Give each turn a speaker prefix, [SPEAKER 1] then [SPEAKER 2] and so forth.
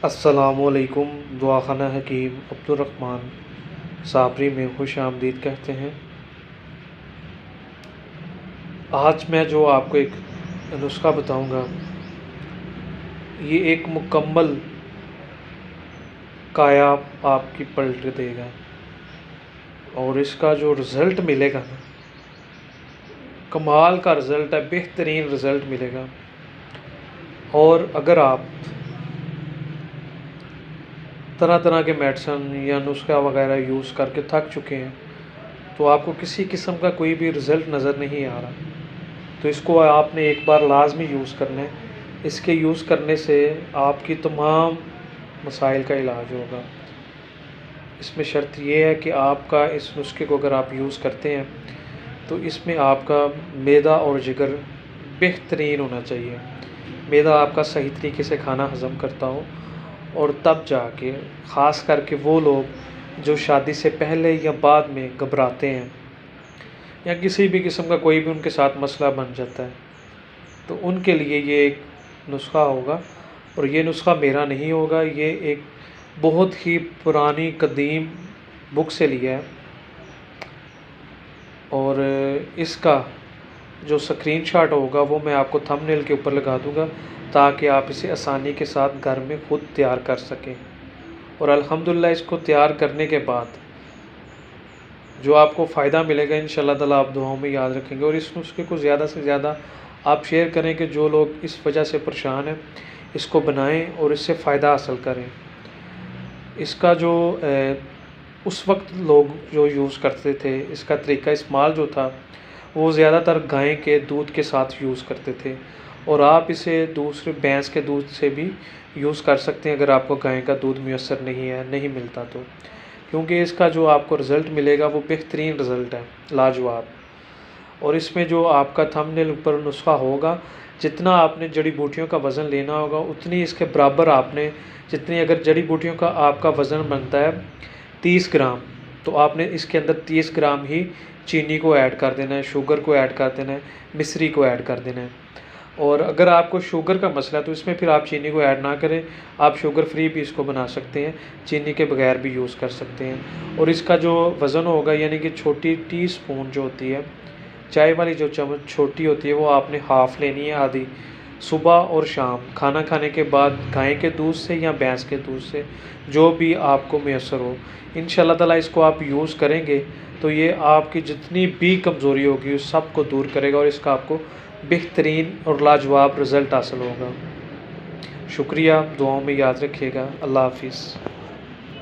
[SPEAKER 1] अस्सलामुअलैकुम। दुआखाना हकीम अब्दुर्रहमान साबरी में खुश आमदीद कहते हैं। आज मैं जो आपको एक नुस्खा बताऊंगा, ये एक मुकम्मल काया आपकी पलट देगा और इसका जो रिज़ल्ट मिलेगा ना, कमाल का रिज़ल्ट है, बेहतरीन रिज़ल्ट मिलेगा। और अगर आप तरह तरह के मेडिसन या नुस्खा वगैरह यूज़ करके थक चुके हैं, तो आपको किसी किस्म का कोई भी रिज़ल्ट नज़र नहीं आ रहा, तो इसको आपने एक बार लाजमी यूज़ करना है। इसके यूज़ करने से आपकी तमाम मसाइल का इलाज होगा। इसमें शर्त ये है कि आपका इस नुस्खे को अगर आप यूज़ करते हैं तो इसमें आपका मैदा और जिगर बेहतरीन होना चाहिए। मैदा आपका सही तरीके से खाना हज़म करता हो, और तब जाके ख़ास करके वो लोग जो शादी से पहले या बाद में घबराते हैं या किसी भी किस्म का कोई भी उनके साथ मसला बन जाता है, तो उनके लिए ये एक नुस्खा होगा। और ये नुस्खा मेरा नहीं होगा, ये एक बहुत ही पुरानी कदीम बुक से लिया है। और इसका जो स्क्रीनशॉट होगा वो मैं आपको थंबनेल के ऊपर लगा दूंगा, ताकि आप इसे आसानी के साथ घर में ख़ुद तैयार कर सकें। और अल्हम्दुलिल्लाह इसको तैयार करने के बाद जो आपको फ़ायदा मिलेगा, इंशाअल्लाह ताला आप दुआओं में याद रखेंगे। और इस नुस्खे को ज़्यादा से ज़्यादा आप शेयर करें कि जो लोग इस वजह से परेशान हैं इसको बनाएं और इससे फ़ायदा हासिल करें। इसका जो उस वक्त लोग जो यूज़ करते थे, इसका तरीका इस्तेमाल जो था वो ज़्यादातर गाय के दूध के साथ यूज़ करते थे। और आप इसे दूसरे भैंस के दूध से भी यूज़ कर सकते हैं अगर आपको गाय का दूध मैसर नहीं मिलता तो, क्योंकि इसका जो आपको रिज़ल्ट मिलेगा वो बेहतरीन रिज़ल्ट है, लाजवाब। और इसमें जो आपका थंबनेल ऊपर नुस्खा होगा, जितना आपने जड़ी बूटियों का वज़न लेना होगा उतनी इसके बराबर आपने, जितनी अगर जड़ी बूटियों का आपका वज़न बनता है 30 ग्राम, तो आपने इसके अंदर 30 ग्राम ही चीनी को ऐड कर देना है, शुगर को ऐड कर देना है, मिश्री को ऐड कर देना है। और अगर आपको शुगर का मसला है तो इसमें फिर आप चीनी को ऐड ना करें, आप शुगर फ्री भी इसको बना सकते हैं, चीनी के बगैर भी यूज़ कर सकते हैं। और इसका जो वज़न होगा, यानी कि छोटी टीस्पून जो होती है, चाय वाली जो चम्मच छोटी होती है, वो आपने हाफ़ लेनी है, आधी, सुबह और शाम खाना खाने के बाद, गाय के दूध से या भैंस के दूध से, जो भी आपको मैसर हो। इंशाअल्लाह ताला इसको आप यूज़ करेंगे तो ये आपकी जितनी भी कमज़ोरी होगी उस सब को दूर करेगा और इसका आपको बेहतरीन और लाजवाब रिज़ल्ट हासिल होगा। शुक्रिया, दुआओं में याद रखिएगा। अल्लाह हाफ़िज़।